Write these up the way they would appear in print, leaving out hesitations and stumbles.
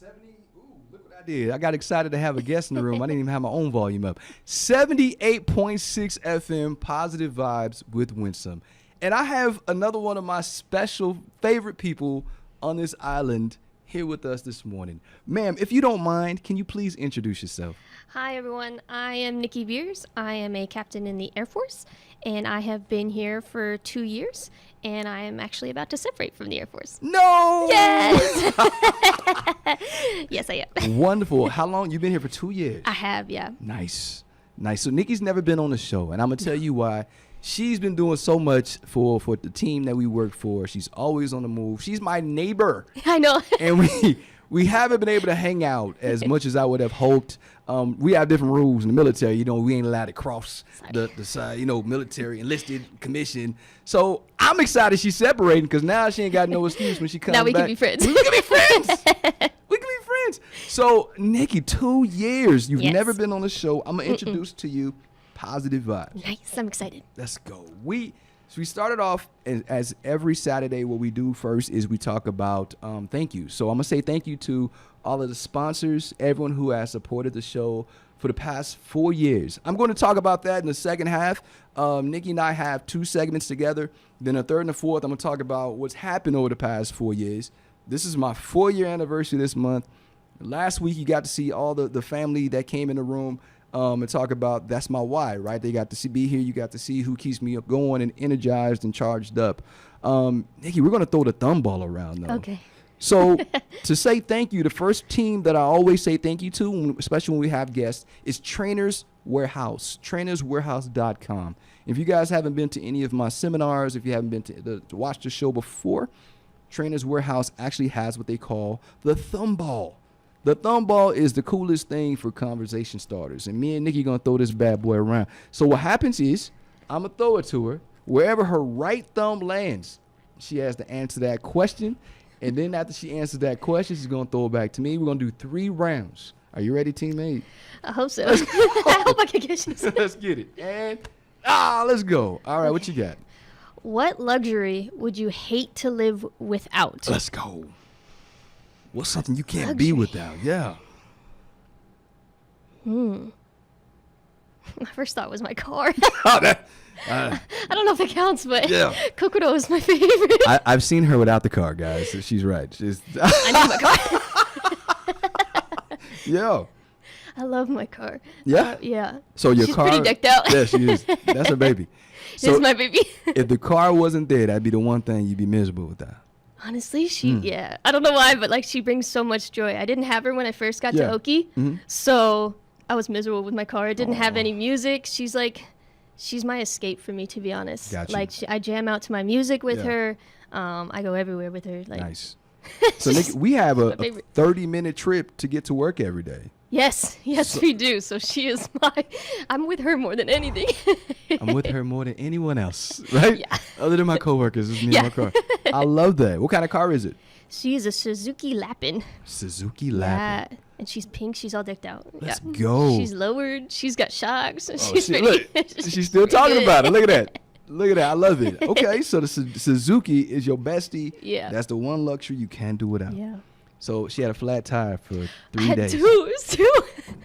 70. Ooh, look what I did. I got excited to have a guest in the room. I didn't even have my own volume up. 78.6 FM, positive vibes with Winsome. And I have another one of my special favorite people on this island here with us this morning. Ma'am, if you don't mind, can you please introduce yourself? Hi, everyone. I am Nikki Beers. I am a captain in the Air Force, and I have been here for 2 years, and I am actually about to separate from the Air Force. No! Yes! Yes, I am. Wonderful. How long? You've been here for 2 years? I have, yeah. Nice. Nice. So Nikki's never been on the show, and I'm going to tell you why. She's been doing so much for the team that we work for. She's always on the move. She's my neighbor. I know. And we haven't been able to hang out as much as I would have hoped. We have different rules in the military. You know, we ain't allowed to cross the side, you know, military, enlisted, commission. So I'm excited she's separating because now she ain't got no excuse when she comes back. Now we can be friends. We can be friends. We can be friends. So, Nikki, 2 years. You've Yes. never been on the show. I'm going to introduce to you Positive Vibes. Nice. I'm excited. Let's go. We started off as every Saturday. What we do first is we talk about thank you. So I'm gonna say thank you to all of the sponsors, everyone who has supported the show for the past 4 years. I'm going to talk about that in the second half. Nikki and I have 2 segments together. Then the third and the fourth, I'm gonna talk about what's happened over the past 4 years. This is my 4-year anniversary this month. Last week you got to see all the family that came in the room. And talk about that's my why, right? They got to be here. You got to see who keeps me going and energized and charged up. Nikki, we're going to throw the thumb ball around, though. Okay. So to say thank you, the first team that I always say thank you to, especially when we have guests, is Trainers Warehouse, trainerswarehouse.com. If you guys haven't been to any of my seminars, if you haven't been to watch the show before, Trainers Warehouse actually has what they call the thumb ball. The thumb ball is the coolest thing for conversation starters. And me and Nikki going to throw this bad boy around. So what happens is I'm going to throw it to her. Wherever her right thumb lands, she has to answer that question. And then after she answers that question, she's going to throw it back to me. We're going to do 3 rounds. Are you ready, teammate? I hope so. I hope I can get you. Let's get it. And, let's go. All right, what you got? What luxury would you hate to live without? Let's go. What's something you can't be without? Yeah. My first thought was my car. I I don't know if it counts, but Yeah. Kokodo is my favorite. I've seen her without the car, guys. So she's right. I need my car. Yeah. I love my car. Yeah? Yeah. So your She's car. pretty decked out. Yeah, she is. That's her baby. This is my baby. If the car wasn't there, that'd be the one thing you'd be miserable with that. Honestly, yeah. I don't know why, but like she brings so much joy. I didn't have her when I first got Yeah. to Oki, so I was miserable with my car. I didn't have Aw. any music. She's my escape for me, to be honest. Gotcha. Like I jam out to my music with Yeah. her. I go everywhere with her. Like Nice. So Nikki, we have a my favorite. 30-minute trip to get to work every day. yes, we do. So she is I'm with her more than anything. I'm with her more than anyone else, right? Yeah. Other than my coworkers, it's me Yeah. and my car. I love that. What kind of car is it? She is a Suzuki Lapin. Suzuki Lapin. Yeah. And she's pink. She's all decked out. Let's yeah. go. She's lowered. She's got shocks. Oh, She's pretty. look, she's still pretty talking good. about it. Look at that. Look at that. I love it. Okay, so the Suzuki is your bestie. Yeah. That's the one luxury you can do without. Yeah. So she had a flat tire for 3 I had days. 2. It was 2.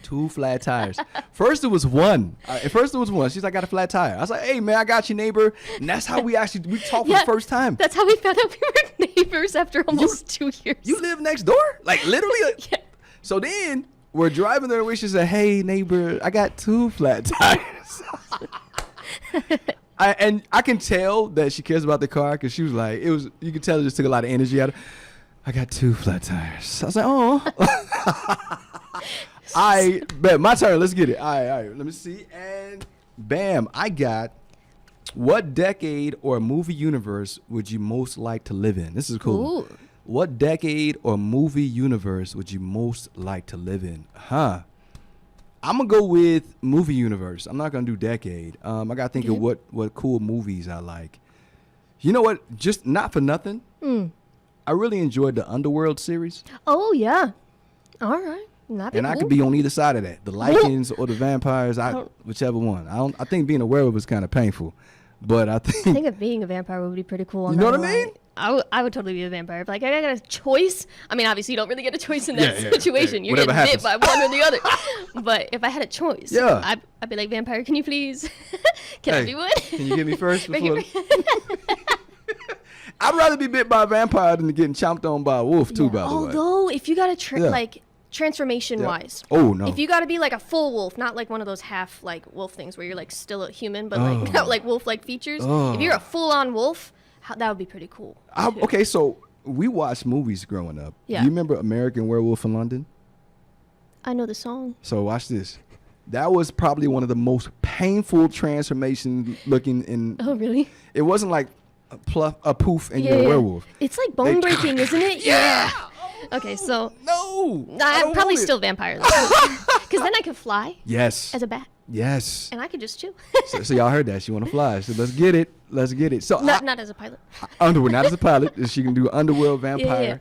2 flat tires. First it was one. At first it was one. She's like, I got a flat tire. I was like, hey, man, I got you, neighbor. And that's how we talked for the first time. That's how we found out we were neighbors after almost 2 years. You live next door? Like, literally? Yeah. So then we're driving there and she said, hey, neighbor, I got 2 flat tires. And I can tell that she cares about the car because she was like, you could tell it just took a lot of energy out of I got 2 flat tires. I was like, oh. I bet my turn. Let's get it. All right. Let me see. And bam, I got what decade or movie universe would you most like to live in? This is cool. Ooh. What decade or movie universe would you most like to live in? I'm going to go with movie universe. I'm not going to do decade. I got to think of what cool movies I like. You know what? Just not for nothing. I really enjoyed the Underworld series. Oh, yeah. All right. Not And I could be on either side of that. The Lycans or the vampires, whichever one. I think being a werewolf was kind of painful. But I I think think of being a vampire would be pretty cool. you know what I mean? I would totally be a vampire. If, like, I got a choice. I mean, obviously, you don't really get a choice in that situation. You're Whatever getting bit happens. by one or the other. But if I had a choice, Yeah. I'd be like, vampire, can you please? Can I Hey, be one? Can you get me first? Make Before... it- I'd rather be bit by a vampire than getting chomped on by a wolf, too, Yeah. by the way. Although, if you got to, Yeah. like, transformation-wise. Oh, no. If you got to be like a full wolf, not like one of those half like wolf things where you're like still a human, but Oh. like not like wolf-like features. Oh. If you're a full-on wolf, that would be pretty cool. too. Okay, so we watched movies growing up. Yeah. You remember American Werewolf in London? I know the song. So watch this. That was probably one of the most painful transformations looking in. Oh, really? It wasn't like a poof and you're a werewolf. It's like bone breaking, isn't it? Yeah. Okay, so No. I'm probably still vampire because then I could fly Yes. as a bat Yes. and I could just chill. So y'all heard that. She want to fly. So let's get it. Let's get it. So not as a pilot. Underworld, not as a pilot. She can do underworld vampire. Yeah.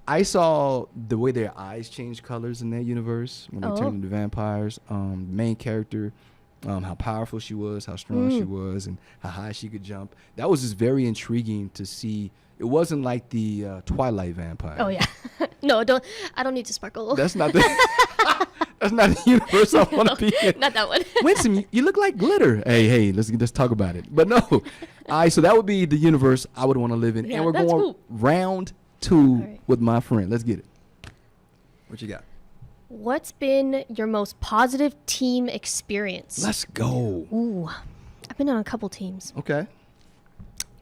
I saw the way their eyes change colors in that universe when they Oh. turned into vampires. Main character, how powerful she was, how strong she was, and how high she could jump. That was just very intriguing to see. It wasn't like the Twilight vampire. Oh yeah. No, I don't need to sparkle. That's not the. That's not the universe I want to be in. Not that one. Winston, you look like glitter. Hey, let's talk about it. But no, all right. So that would be the universe I would want to live in, Yeah, and we're that's going cool. round 2 right. with my friend. Let's get it. What you got? What's been your most positive team experience? Let's go. Ooh, I've been on a couple teams. Okay.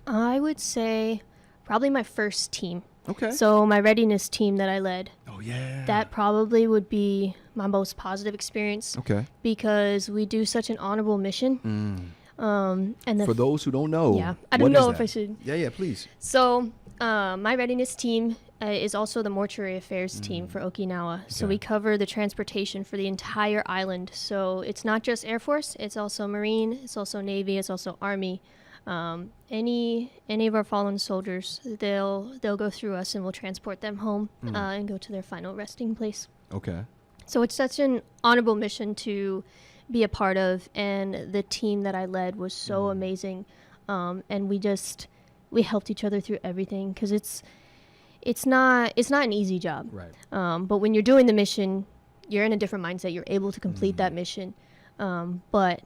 I would say probably my first team. Okay. So my readiness team that I led. Oh yeah. That probably would be my most positive experience Okay. because we do such an honorable mission. And the For those who don't know. Yeah, I what don't know is if that? I should. Yeah, please. So my readiness team is also the mortuary affairs team for Okinawa. So Okay. we cover the transportation for the entire island. So it's not just Air Force, it's also Marine, it's also Navy, it's also Army. Any of our fallen soldiers, they'll go through us and we'll transport them home and go to their final resting place. Okay. So it's such an honorable mission to be a part of, and the team that I led was so amazing. And we helped each other through everything because it's not an easy job. Right. But when you're doing the mission, you're in a different mindset. You're able to complete that mission. But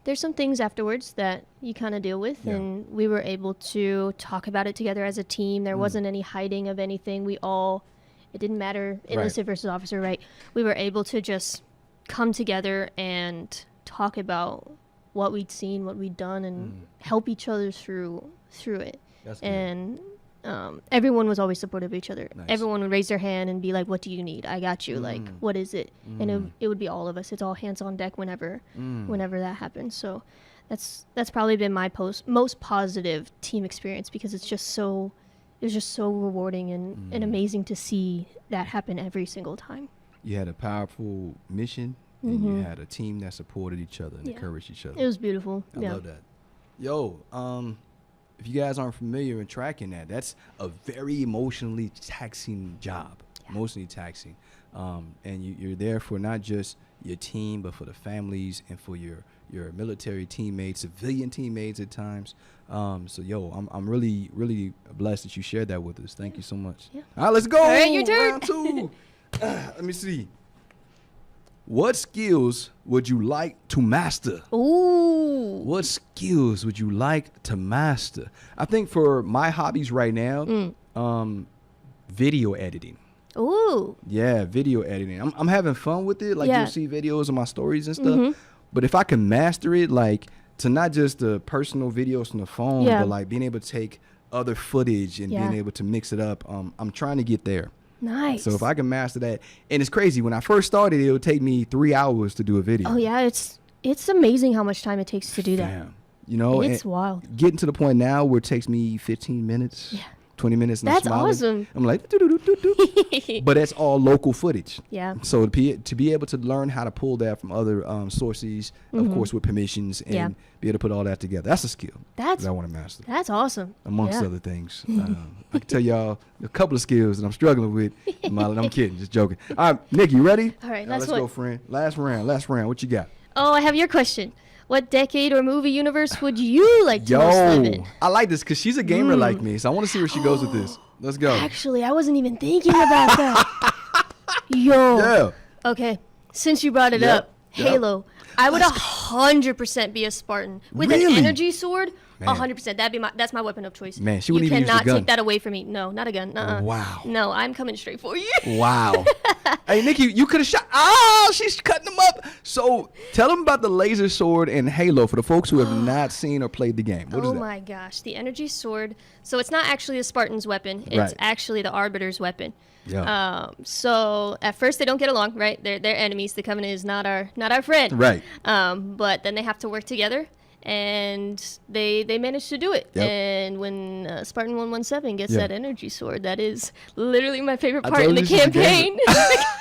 there's some things afterwards that you kind of deal with, and we were able to talk about it together as a team. There wasn't any hiding of anything. It didn't matter enlisted versus officer, right? We were able to just come together and talk about what we'd seen, what we'd done, and help each other through it. That's good. And everyone was always supportive of each other. Nice. Everyone would raise their hand and be like, "What do you need? I got you." Like, what is it? And it would be all of us. It's all hands on deck whenever that happens. So that's probably been my most positive team experience because it was just so rewarding and amazing to see that happen every single time. You had a powerful mission, and you had a team that supported each other and Yeah. encouraged each other. It was beautiful. I love that. Yo, if you guys aren't familiar in tracking that, that's a very emotionally taxing job. Emotionally taxing. And you're there for not just your team, but for the families and for your military teammates, civilian teammates at times. So, I'm really, really blessed that you shared that with us. Thank you so much. Yeah. All right, let's go. All right, your turn. Round 2. Let me see. What skills would you like to master? Ooh. What skills would you like to master? I think for my hobbies right now, video editing. Ooh. Yeah, video editing. I'm having fun with it. Like Yeah. you'll see videos of my stories and stuff. But if I can master it, like to not just the personal videos from the phone, Yeah. but like being able to take other footage and being able to mix it up, I'm trying to get there. Nice. So if I can master that, and it's crazy. When I first started, it would take me 3 hours to do a video. Oh yeah, it's amazing how much time it takes to do that. Damn. You know, It's and wild. getting to the point now where it takes me 15 minutes, 20 minutes. And That's I'm smiling. awesome. I'm like, doo-doo-doo-doo-doo. But that's all local footage. Yeah. So to be able to learn how to pull that from other sources, of course, with permissions, and be able to put all that together, that's a skill That's that I want to master, That's awesome. amongst Yeah. other things. I can tell y'all a couple of skills that I'm struggling with. I'm kidding, just joking. All right, Nick, you ready? All right, Now last let's go, one. friend. Last round. What you got? Oh, I have your question. what decade or movie universe would you like to most live in? I like this because she's a gamer like me, so I want to see where she goes with this. Let's go. Actually, I wasn't even thinking about that. Yo. Yeah. Okay, since you brought it Yep. up, Halo. I would 100% be a Spartan with an Really? energy sword. Man. 100%. That's my weapon of choice. Man, she wouldn't you even use the cannot gun. take that away from me. No, not a gun. Wow. No, I'm coming straight for you. Wow. Hey, Nikki, you could have shot. Oh, she's cutting them up. So tell them about the laser sword and Halo for the folks who have not seen or played the game. What is Oh that? my gosh, the energy sword. So it's not actually a Spartan's weapon. It's Right. actually the Arbiter's weapon. Yeah. So at first they don't get along, right? They're enemies. The Covenant is not our friend. Right. But then they have to work together, and they manage to do it. Yep. And when Spartan 117 gets Yeah. that energy sword, that is literally my favorite I part in told the you she's a gamer. campaign.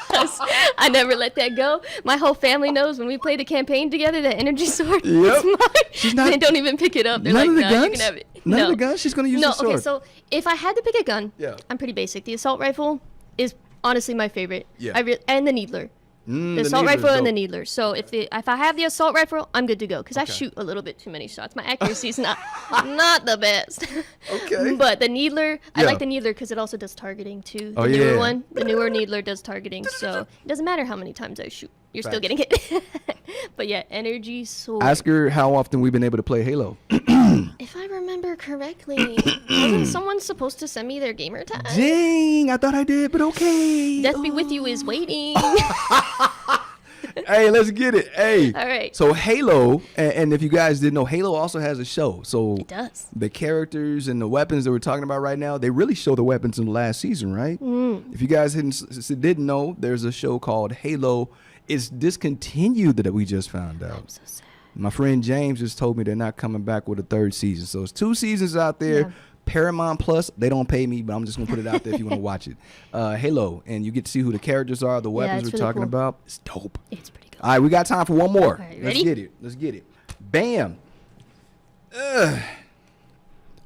Because I never let that go. My whole family knows when we play the campaign together, that energy sword Yep. is mine. She's not- They don't even pick it up. They're None like, of the nah, guns? you can have it. None no. of the guns? She's going to use No, the sword. okay, so if I had to pick a gun, Yeah. I'm pretty basic. The assault rifle is honestly my favorite. Yeah. And the needler. The assault rifle and the needler. So if I have the assault rifle, I'm good to go because I shoot a little bit too many shots. My accuracy is not the best. Okay. But the needler, I Yeah. like the needler because it also does targeting too. The Oh, newer yeah. one, the newer needler does targeting. So it doesn't matter how many times I shoot. You're still Facts. getting hit. But yeah, energy sword. Ask her how often we've been able to play Halo. If I remember correctly, wasn't someone supposed to send me their gamer tag? Dang, I thought I did, but okay. Death be with you is waiting. Hey, let's get it. Hey. All right. So Halo, and if you guys didn't know, Halo also has a show. So It does. the characters and the weapons that we're talking about right now, they really show the weapons in the last season, right? If you guys didn't know, there's a show called Halo. It's discontinued that we just found out. I'm so sad. My friend James just told me they're not coming back with a third season. So it's 2 seasons out there. Yeah. Paramount Plus, they don't pay me, but I'm just going to put it out there if you want to watch it. Halo, and you get to see who the characters are, the weapons it's we're really talking cool. about. It's dope. It's pretty good. All right, we got time for one more. All right, Let's ready? get it. Let's get it. Bam.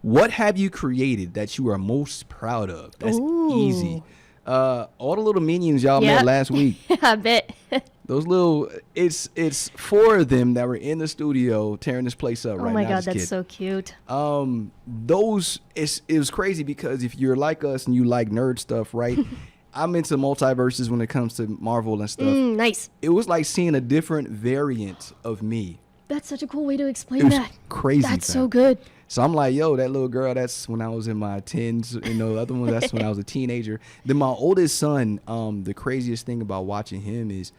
What have you created that you are most proud of? That's easy. All the little minions y'all met Yep. last week. I bet. Those little, it's 4 of them that were in the studio tearing this place up Oh right my now. god, Just that's kidding. so cute. It was crazy because if you're like us and you like nerd stuff, right? I'm into multiverses when it comes to Marvel and stuff. Nice. It was like seeing a different variant of me. That's such a cool way to It explain was that. crazy. That's fam. so good. So I'm like, yo, that little girl, that's when I was in my 10s. You know, the other one, that's when I was a teenager. Then my oldest son, the craziest thing about watching him is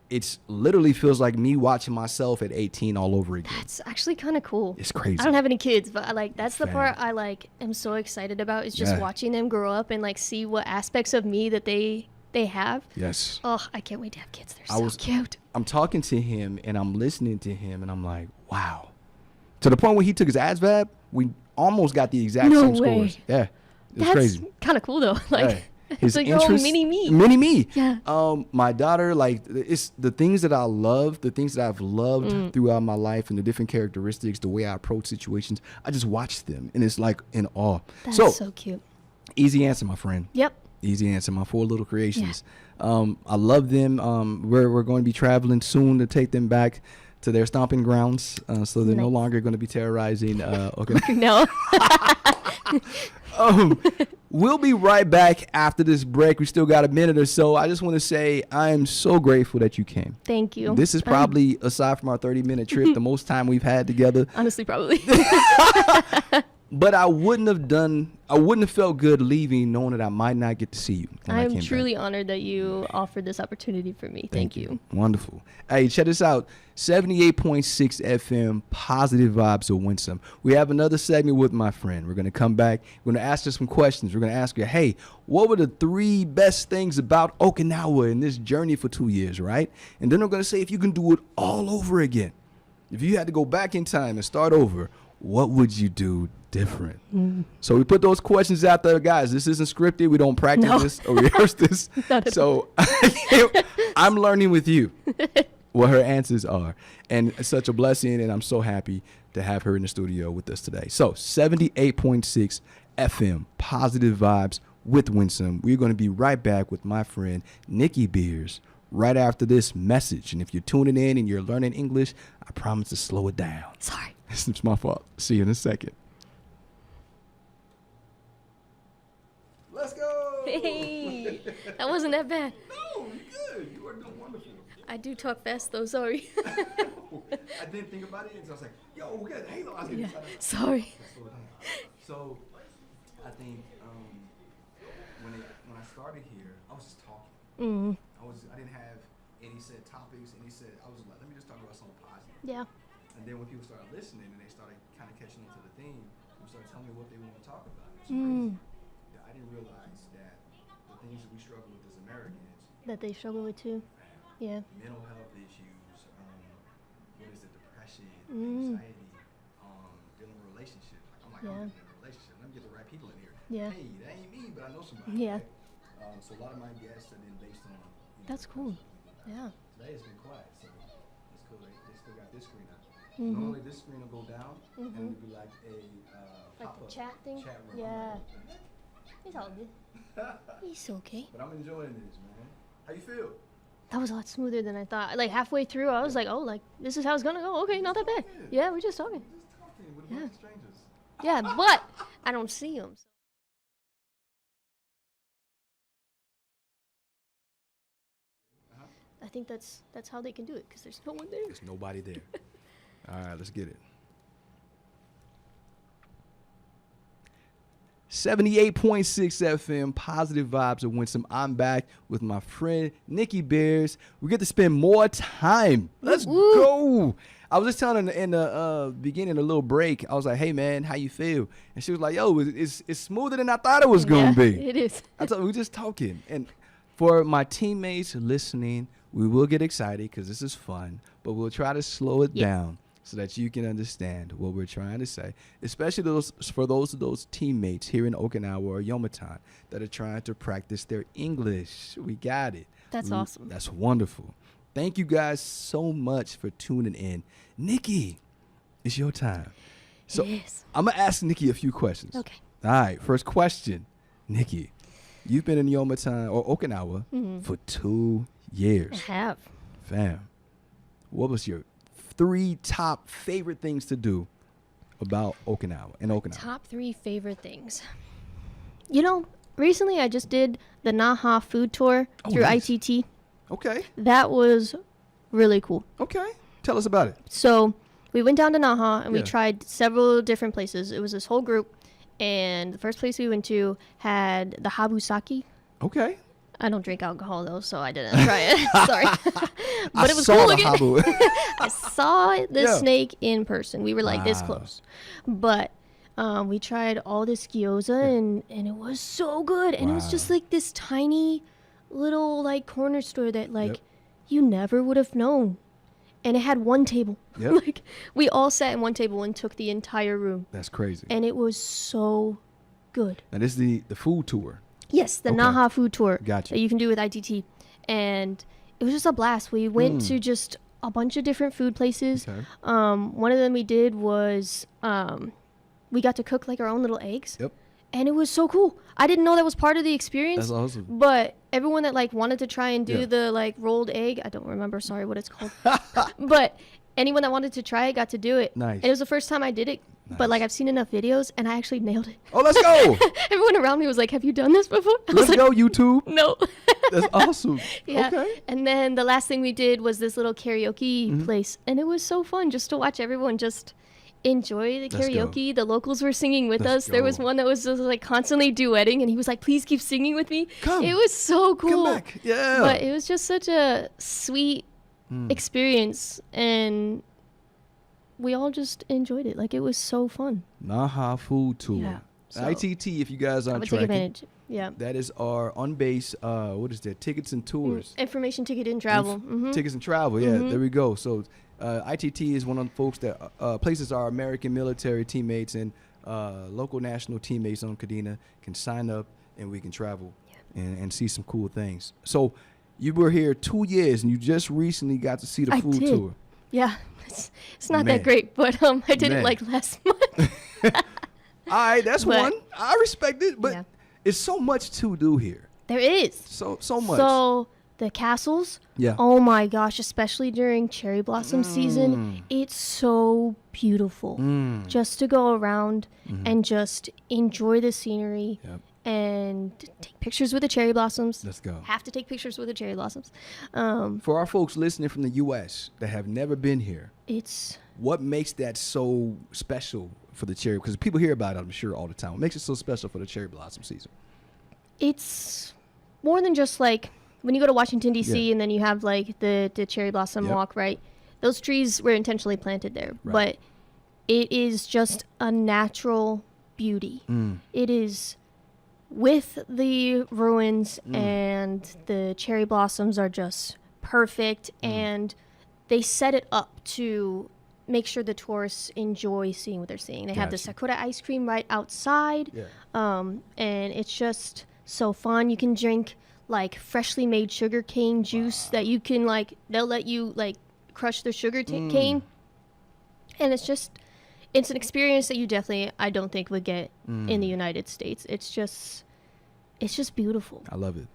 it's literally feels like me watching myself at 18 all over again. It's actually kind of cool. It's crazy. I don't have any kids, but that's the Fam. part I am so excited about is just Yeah. watching them grow up and see what aspects of me that they have. Yes. Oh, I can't wait to have kids. They're I so was- cute. I'm talking to him and I'm listening to him and I'm like, wow. To the point where he took his ASVAB, we almost got the exact No same way. scores. Yeah. It's That's crazy. kind of cool though. Yeah. It's like your own mini me. Mini me. Yeah. My daughter, it's the things that I love, the things that I've loved throughout my life and the different characteristics, the way I approach situations. I just watch them and it's like in awe. That's So, so cute. easy answer, my friend. Yep. Easy answer. My 4 little creations. I love them. We're going to be traveling soon to take them back to their stomping grounds, so they're no Nice. longer going to be terrorizing. Okay. No. We'll be right back after this break. We still got a minute or so. I just want to say I am so grateful that you came. Thank you. This is probably, aside from our 30-minute trip, the most time we've had together. Honestly, probably. But I wouldn't have felt good leaving knowing that I might not get to see you. when I I came am back. truly honored that you offered this opportunity for me. Thank you. Wonderful. Hey, check this out. 78.6 FM, Positive Vibes of Winsome. We have another segment with my friend. We're going to come back. We're going to ask her some questions. We're going to ask her, hey, what were the 3 best things about Okinawa in this journey for 2 years, right? And then we're going to say if you can do it all over again, if you had to go back in time and start over, what would you do different? So we put those questions out there, guys. This isn't scripted. We don't practice No. this or rehearse this. Not at So I'm learning with you what her answers are. And it's such a blessing, and I'm so happy to have her in the studio with us today. So 78.6 FM, Positive Vibes with Winsome. We're going to be right back with my friend Nikki Beers right after this message. And if you're tuning in and you're learning English, I promise to slow it down. Sorry. It's my fault. See you in a second. Let's go. Hey, that wasn't that bad. No, you're good. You are doing wonderful. I do talk fast though. Sorry. I didn't think about it until I was like, yo, we got Halo. I was getting excited. Sorry. So, I think when I started here, I was just talking. I didn't have any set topics, I was like, let me just talk about something positive. Yeah. And then when people started listening and they started kind of catching on to the theme, people started telling me what they want to talk about. It's crazy. Yeah, I didn't realize that the things that we struggle with as Americans, That they struggle with too. Yeah. mental health issues, what is it, depression, anxiety, dealing with relationships. Like, I'm like, Yeah. I'm in a relationship. Let me get the right people in here. Yeah. Hey, that ain't me, but I know somebody. Yeah. Right? So a lot of my guests have been based on. That's cool. Yeah. Today it's been quiet, so it's cool. They still got this screen up. Normally this screen will go down and it'll be like a Like pop-up the chat thing? chat room. Yeah. It's all good. It's okay. But I'm enjoying this, man. How you feel? That was a lot smoother than I thought. Like halfway through, I was like, oh, like this is how it's gonna go. Okay, not that bad. Yeah, we're just talking. Just talking with a bunch of strangers. Yeah, but I don't see them. I think that's how they can do it because there's no one there. There's nobody there. All right, let's get it. 78.6 FM, Positive Vibes of Winsome. I'm back with my friend Nikki Bears. We get to spend more time. Let's go. I was just telling her in the beginning, a little break. I was like, hey, man, how you feel? And she was like, yo, it's smoother than I thought it was going to be. It is. I told her, we just talking. And for my teammates listening, we will get excited because this is fun, but we'll try to slow it down so that you can understand what we're trying to say, especially for those teammates here in Okinawa or Yomatan that are trying to practice their English. We got it. That's awesome. That's wonderful. Thank you guys so much for tuning in. Nikki, it's your time. So Yes. I'm going to ask Nikki a few questions. Okay. All right, first question. Nikki, you've been in Yomatan or Okinawa for 2 years. I have. Fam, what was your 3 top favorite things to do about Okinawa? Top 3 favorite things. You know, recently I just did the Naha food tour through nice. ITT. Okay. That was really cool. Okay. Tell us about it. So we went down to Naha and we Yeah. tried several different places. It was this whole group. And the first place we went to had the habusaki. Okay. I don't drink alcohol though, so I didn't try it. Sorry. But it was saw cool the looking. habu. I saw the Yeah. snake in person. We were like this Wow. close. But we tried all this gyoza and it was so good. And it was just Wow. like this tiny little like corner store that like Yep. you never would have known. And it had one table. Yep. Like we all sat in one table and took the entire room. That's crazy. And it was so good. And this is the food tour. Yes, the Okay. Naha food tour Gotcha. that you can do with ITT. And it was just a blast. We went to just a bunch of different food places. Okay. One of them we did was we got to cook like our own little eggs. Yep. And it was so cool. I didn't know that was part of the experience. That's awesome. But everyone that like wanted to try and do Yeah. the like rolled egg, I don't remember, sorry what it's called. But anyone that wanted to try it got to do it. Nice. And it was the first time I did it. But like I've seen enough videos and I actually nailed it. Oh, let's go. Everyone around me was like, "Have you done this before?" I was Let's like, go, YouTube. "No." That's awesome. Yeah. Okay. And then the last thing we did was this little karaoke Mm-hmm. place, and it was so fun just to watch everyone just enjoy the Let's go. karaoke. The locals were singing with Let's us. There was go. one that was just like constantly duetting, and he was like, "Please keep singing with me." Come. It was so cool. Come back. Yeah. But it was just such a sweet experience, and we all just enjoyed it. Like it was so fun. Naha food tour. Yeah. So ITT, if you guys I aren't would take tracking, advantage. Yeah. that is our on-base, what is that, tickets and tours. Information, ticket, and travel. Tickets and travel, yeah, there we go. So ITT is one of the folks that places our American military teammates and local national teammates on Kadena can sign up and we can travel and see some cool things. So you were here 2 years and you just recently got to see the I food did. tour. Yeah, it's not Man. that great, but I did Man. it like last month. All right, that's But- one. I respect it, but Yeah. it's so much to do here. There is. So much. So the castles. Yeah. Oh my gosh, especially during cherry blossom season, it's so beautiful. Just to go around and just enjoy the scenery. Yep. And take pictures with the cherry blossoms. Let's go. Have to take pictures with the cherry blossoms. For our folks listening from the U.S. that have never been here, what makes that so special for the cherry? Because people hear about it, I'm sure, all the time. What makes it so special for the cherry blossom season? It's more than just like when you go to Washington, D.C., and then you have like the cherry blossom walk, right? Those trees were intentionally planted there. Right. But it is just a natural beauty. It is... with the ruins and the cherry blossoms are just perfect, and they set it up to make sure the tourists enjoy seeing what they're seeing. They have the Sakura ice cream right outside, and it's just so fun. You can drink like freshly made sugar cane juice that you can like, they'll let you like crush the sugar cane, and it's an experience that you definitely, I don't think, would get in the United States. It's just beautiful. I love it.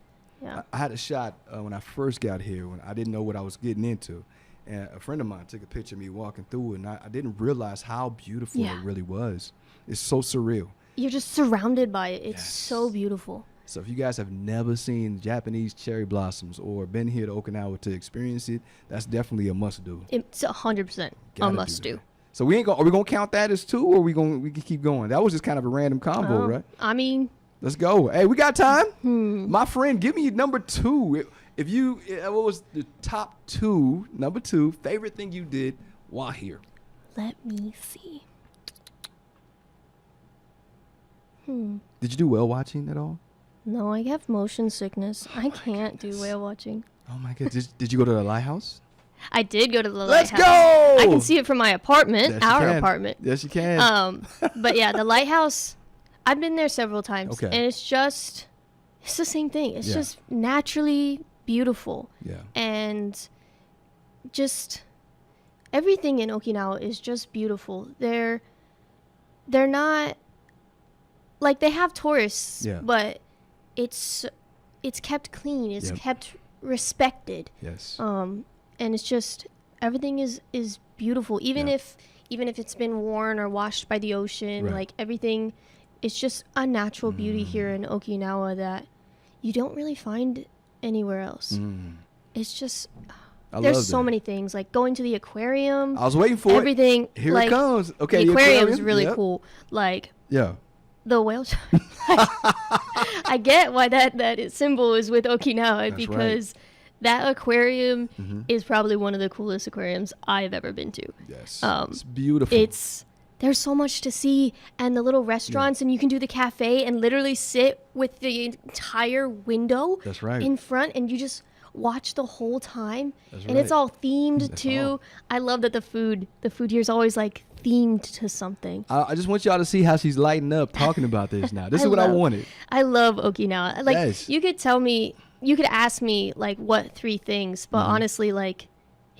Yeah. I had a shot when I first got here when I didn't know what I was getting into. And a friend of mine took a picture of me walking through it, and I didn't realize how beautiful it really was. It's so surreal. You're just surrounded by it. It's so beautiful. So if you guys have never seen Japanese cherry blossoms or been here to Okinawa to experience it, that's definitely a must-do. It's 100% a must-do. So are we gonna count that as 2, or we can keep going? That was just kind of a random combo, right? I mean, let's go. Hey, we got time. My friend, give me number 2. If you, what was the top 2, number 2 favorite thing you did while here? Let me see. Did you do whale watching at all? No, I have motion sickness. I can't do whale watching. Oh my goodness. Did you go to the lighthouse? I did go to the Let's lighthouse. go! I can see it from my apartment, our apartment. Yes, you can. But yeah, the lighthouse, I've been there several times. Okay. And it's the same thing. It's just naturally beautiful. Yeah. And just everything in Okinawa is just beautiful. They're not, like, they have tourists, but it's kept clean. It's kept respected. Yes. And it's just, everything is beautiful. Even if it's been worn or washed by the ocean, like everything, it's just a natural beauty here in Okinawa that you don't really find anywhere else. It's just, there's so many things, like going to the aquarium. I was waiting for everything. Here like, it comes. Okay, the aquarium is really cool. Like, the whale shark. I get why that symbol is with Okinawa. That's because that aquarium is probably one of the coolest aquariums I've ever been to. Yes. It's beautiful. There's so much to see, and the little restaurants, and you can do the cafe and literally sit with the entire window in front, and you just watch the whole time. And it's all themed too. I love that the food here is always like themed to something. I just want y'all to see how she's lighting up talking about this now. This is what I wanted. I love Okinawa. Like, you could ask me like what 3 things, but honestly, like,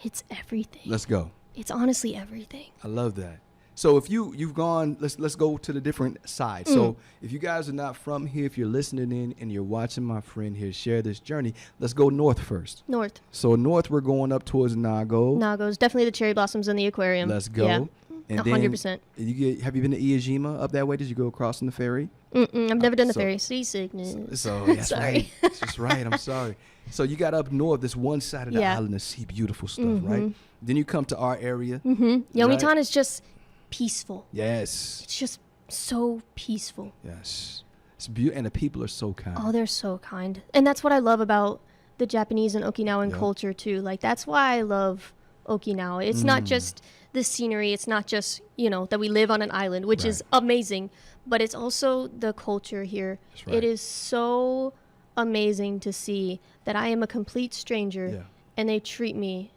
it's everything. Let's go. It's honestly everything. I love that. So if you've gone, let's go to the different sides. So if you guys are not from here, if you're listening in and you're watching my friend here share this journey, let's go north first. North. So north, we're going up towards Nago. Nago's definitely the cherry blossoms and the aquarium. Let's go. Yeah. And 100%. Have you been to Iijima up that way? Did you go across in the ferry? I've never done the ferry. Seasickness. So that's right. That's just right. I'm sorry. So you got up north, this one side of the island to see beautiful stuff, right? Then you come to our area. Yomitan is just peaceful. Yes. It's just so peaceful. Yes. It's beautiful, and the people are so kind. Oh, they're so kind. And that's what I love about the Japanese and Okinawan culture too. Like, that's why I love Okinawa. It's not just the scenery. It's not just, that we live on an island, which is amazing, but it's also the culture here. That's right. It is so amazing to see that I am a complete stranger and they treat me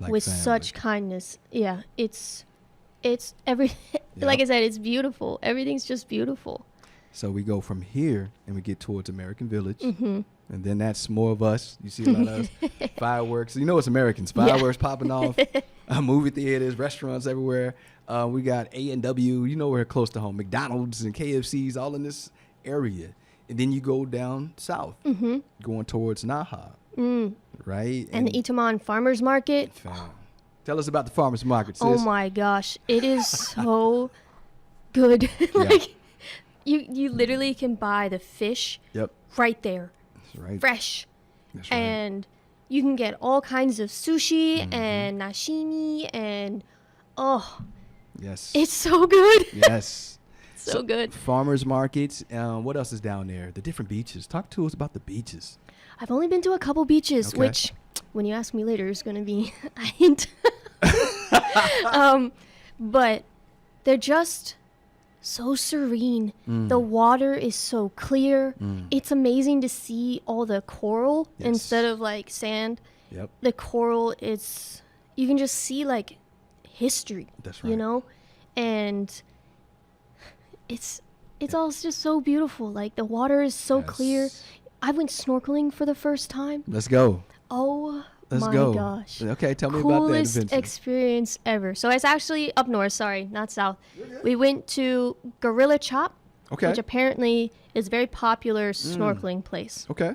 with such kindness. Yeah, it's everything. Like I said, it's beautiful. Everything's just beautiful. So we go from here and we get towards American Village. And then that's more of us. You see a lot of us. Fireworks. You know it's Americans. Fireworks popping off. Movie theaters, restaurants everywhere. We got A&W. You know we're close to home. McDonald's and KFCs all in this area. And then you go down south, going towards Naha. And And the Itaman Farmers Market. tell us about the farmers market, sis. Oh my gosh, it is so good. Yeah. Like you literally can buy the fish Yep. right there, That's right. fresh, That's right. and you can get all kinds of sushi and sashimi, and oh, Yes. it's so good. Yes. So good. Farmers markets. What else is down there? The different beaches. Talk to us about the beaches. I've only been to a couple beaches, Okay. which, when you ask me later, is going to be a hint. But they're just so serene. The water is so clear. It's amazing to see all the coral Yes. instead of like sand. Yep. The coral is, you can just see like history. That's right. You know, and it's all just so beautiful. Like the water is so clear. Yes. I went snorkeling for the first time. Let's go. Oh Let's my go. gosh. Okay, tell me about that Coolest adventure. experience ever. So it's actually up north, sorry, not south. We went to Gorilla Chop, Okay. which apparently is a very popular snorkeling place. Okay.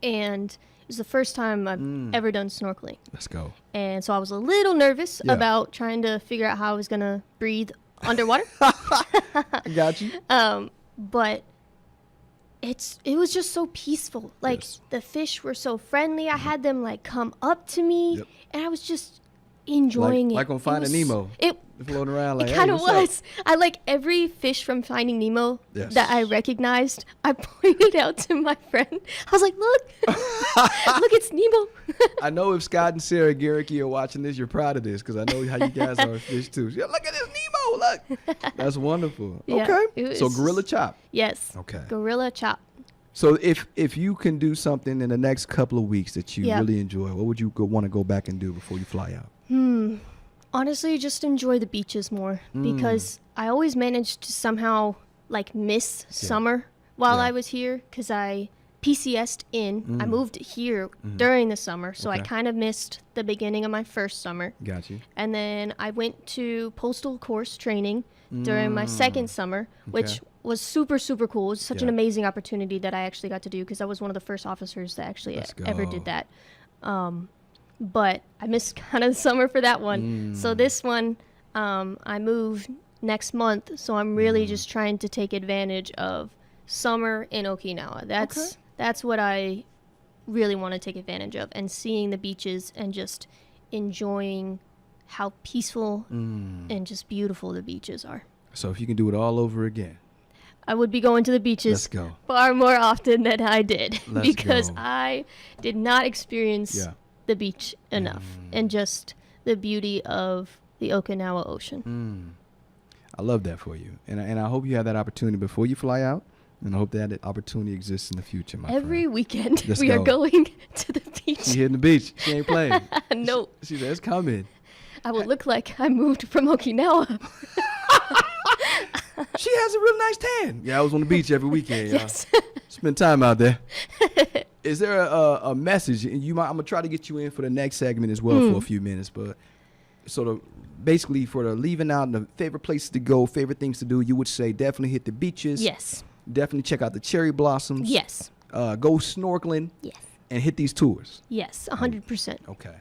And it was the first time I've ever done snorkeling. Let's go. And so I was a little nervous Yeah. about trying to figure out how I was going to breathe underwater. I got you. But it was just so peaceful. Like Yes. the fish were so friendly. I had them like come up to me, Yep. and I was just enjoying Like on Finding Nemo. It Floating around like, it kind hey, of what's up? was. I like every fish from Finding Nemo Yes. that I recognized. I pointed out to my friend. I was like, "Look, look, it's Nemo." I know if Scott and Sarah Garricky are watching this, you're proud of this because I know how you guys are with fish too. Yeah, look at this Nemo. Look. That's wonderful. Yeah, Okay. it So was- Gorilla Chop. Yes. Okay. Gorilla Chop. So if you can do something in the next couple of weeks that you Yeah. really enjoy, what would you want to go back and do before you fly out? Honestly, just enjoy the beaches more because I always managed to somehow like miss summer while Yeah. I was here because I PCS'd in. I moved here during the summer, so I Okay. kind of missed the beginning of my first summer. Got you. And then I went to postal course training during my second summer, which was super, super cool. It was such an Yeah. amazing opportunity that I actually got to do because I was one of the first officers that actually Let's ever go. did that. But I missed kind of the summer for that one. So this one, I move next month. So I'm really just trying to take advantage of summer in Okinawa. That's what I really want to take advantage of, and seeing the beaches and just enjoying how peaceful and just beautiful the beaches are. So if you can do it all over again, I would be going to the beaches let's go. far more often than I did Let's because go. I did not experience Yeah. the beach enough and just the beauty of the Okinawa Ocean. I love that for you, and I hope you have that opportunity before you fly out, and I hope that opportunity exists in the future, my Every friend. weekend Let's we are go. going to the beach. She hitting the beach. She ain't playing. No, She said it's coming. I will look like I moved from Okinawa. She has a real nice tan. Yeah, I was on the beach every weekend. Y'all. Yes. Spend time out there. Is there a message? And I'm gonna try to get you in for the next segment as well for a few minutes, but sort of basically for the leaving out and the favorite places to go, favorite things to do, you would say definitely hit the beaches. Yes. Definitely check out the cherry blossoms. Yes. Go snorkeling Yes. and hit these tours. Yes. 100%. Okay.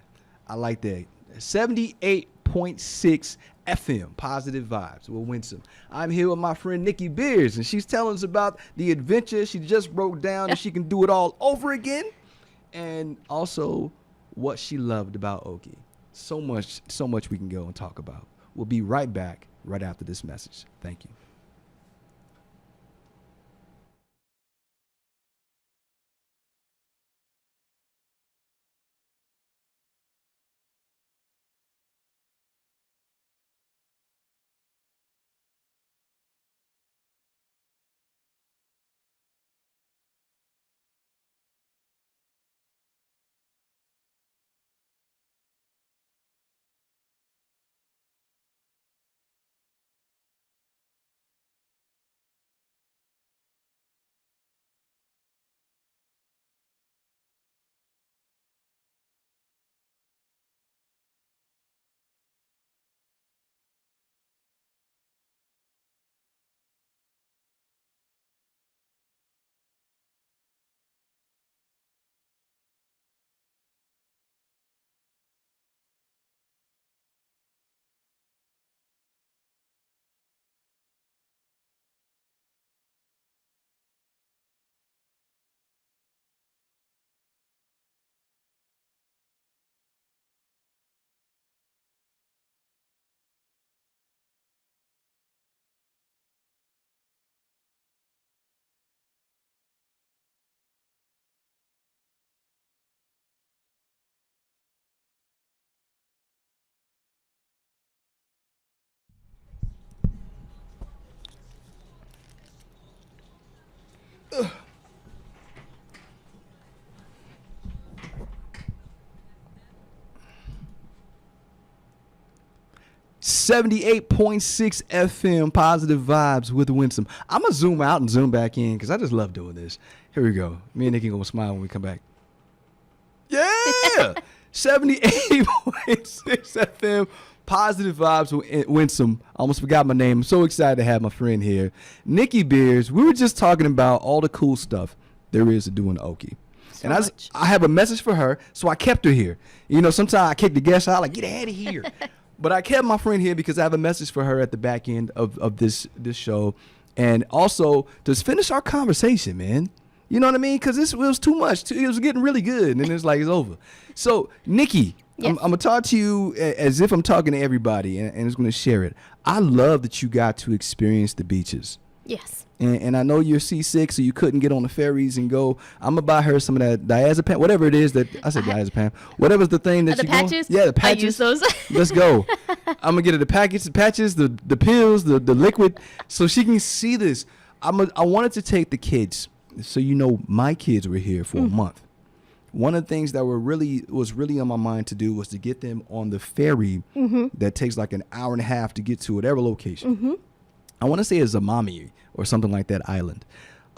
I like that. 78.6 FM, positive vibes. Will Winsome. I'm here with my friend Nikki Beers, and she's telling us about the adventure she just broke down and she can do it all over again, and also what she loved about Oki. So much we can go and talk about. We'll be right back right after this message. Thank you. .6 FM, positive vibes with Winsome. I'm gonna zoom out and zoom back in because I just love doing this. Here we go. Me and Nikki gonna smile when we come back. Yeah, 78.6 FM, positive vibes with Winsome. I almost forgot my name. I'm so excited to have my friend here, Nikki Beers. We were just talking about all the cool stuff there is to do in Okie. So And I have a message for her, so I kept her here. You know, sometimes I kick the guests out, like, get out of here. But I kept my friend here because I have a message for her at the back end of this show. And also, to finish our conversation, man. You know what I mean? Because it was too much. It was getting really good, and then it's like, it's over. So, Nikki, Yes. I'm going to talk to you as if I'm talking to everybody, and I'm going to share it. I love that you got to experience the beaches. Yes. And I know you're seasick, so you couldn't get on the ferries and go. I'm gonna buy her some of that diazepam, whatever it is that I said diazepam. Whatever's the thing that The you patches? Yeah, the patches. I use those. Let's go. I'm gonna get her the patches, the pills, the liquid, so she can see this. I wanted to take the kids, so you know my kids were here for a month. One of the things that was really on my mind to do was to get them on the ferry that takes like an hour and a half to get to whatever location. I want to say it's Zamami or something like that island.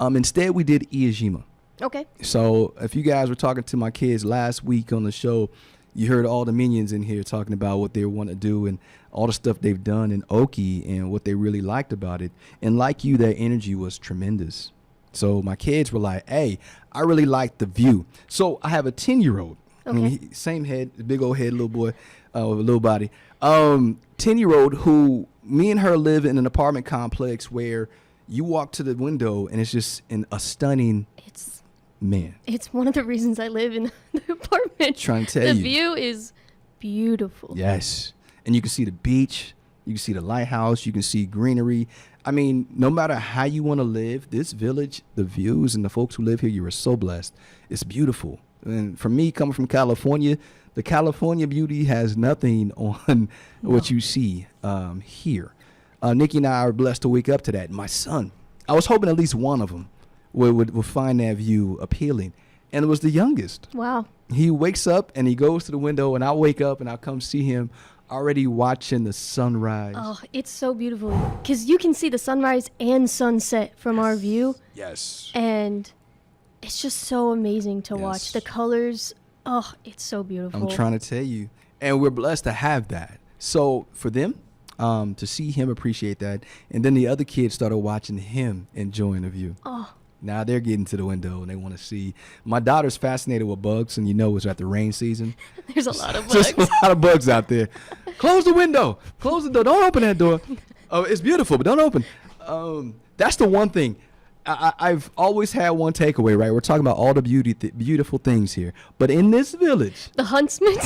Instead, we did Iajima. Okay. So if you guys were talking to my kids last week on the show, you heard all the minions in here talking about what they want to do and all the stuff they've done in Okie and what they really liked about it. And like you, their energy was tremendous. So my kids were like, hey, I really like the view. So I have a 10-year-old. Okay. I mean, same head, big old head, little boy, with a little body. 10-year-old who me and her live in an apartment complex where you walk to the window and it's just a stunning man. It's one of the reasons I live in the apartment. Trying to tell the you. view is beautiful. Yes. And you can see the beach. You can see the lighthouse. You can see greenery. I mean, no matter how you want to live, this village, the views and the folks who live here, you are so blessed. It's beautiful. And for me, coming from California, the California beauty has nothing on what you see here. Nikki and I are blessed to wake up to that. My son, I was hoping at least one of them would find that view appealing. And it was the youngest. Wow. He wakes up and he goes to the window, and I'll wake up and I'll come see him already watching the sunrise. Oh, it's so beautiful. Because you can see the sunrise and sunset from our view. Yes. And it's just so amazing to watch. The colors, oh, it's so beautiful. I'm trying to tell you. And we're blessed to have that. So for them, to see him appreciate that, and then the other kids started watching him enjoying the view. Oh. Now they're getting to the window and they want to see. My daughter's fascinated with bugs, and you know it's at the rain season. There's a lot of bugs. Just a lot of bugs out there. Close the window. Close the door. Don't open that door. Oh, it's beautiful, but don't open. That's the one thing. I've always had one takeaway, right? We're talking about all the beautiful things here. But in this village. The huntsmen.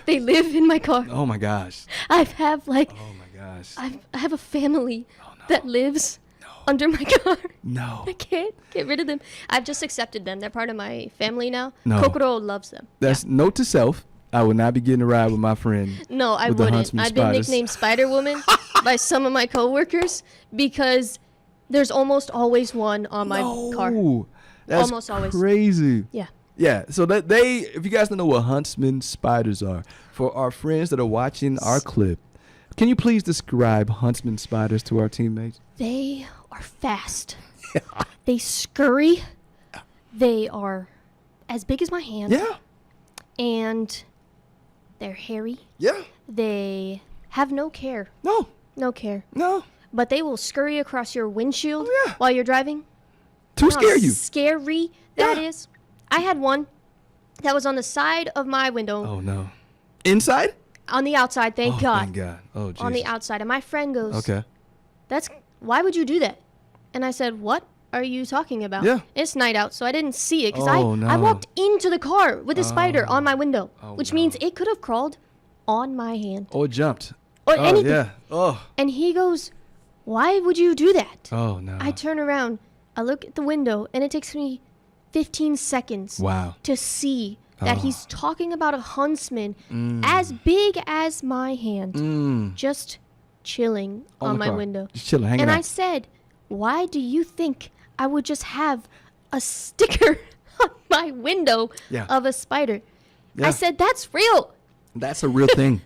They live in my car. Oh, my gosh. I have like. Oh, my gosh. I have a family that lives under my car. No. I can't get rid of them. I've just accepted them. They're part of my family now. No. Kokoro loves them. That's note to self. I would not be getting a ride with my friend. No, I with the wouldn't. huntsman I've been spiders. nicknamed Spider Woman by some of my coworkers because there's almost always one on my car. That's Almost always. crazy. Yeah. Yeah, so that if you guys don't know what huntsman spiders are, for our friends that are watching our clip, can you please describe huntsman spiders to our teammates? They are fast. They scurry. They are as big as my hand. Yeah. And they're hairy. Yeah. They have no care. No. No care. No. But they will scurry across your windshield yeah. while you're driving. To scare you. Scary that is. I had one that was on the side of my window. Oh, no. Inside? On the outside, thank God. Thank God. Oh, Jesus. On the outside. And my friend goes, Okay. Why would you do that? And I said, what are you talking about? Yeah. It's night out, so I didn't see it because Oh, I no. walked into the car with a spider on my window, Oh, which no. means it could have crawled on my hand. Oh, it jumped. Or anything. Yeah. Oh. And he goes, why would you do that? Oh, no. I turn around, I look at the window, and it takes me 15 seconds Wow. to see that Oh. he's talking about a huntsman as big as my hand, just chilling on the my car. window. Just chilling, hanging And out. I said, why do you think I would just have a sticker on my window of a spider? Yeah. I said, that's real. That's a real thing.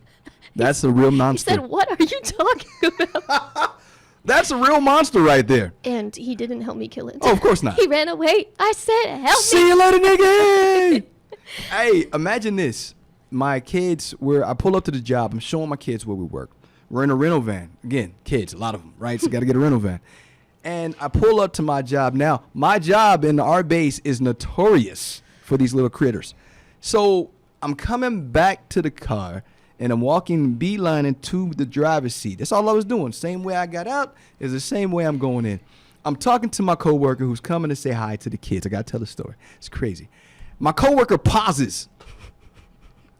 That's a real monster. He said, what are you talking about? That's a real monster right there. And he didn't help me kill it. Oh, of course not. He ran away. I said, help me. See you later, nigga. Hey, imagine this. My kids, I pull up to the job. I'm showing my kids where we work. We're in a rental van. Again, kids, a lot of them, right? So got to get a rental van. And I pull up to my job. Now, my job in our base is notorious for these little critters. So I'm coming back to the car, and I'm walking beelining to the driver's seat. That's all I was doing. Same way I got out is the same way I'm going in. I'm talking to my coworker who's coming to say hi to the kids. I got to tell the story. It's crazy. My coworker pauses.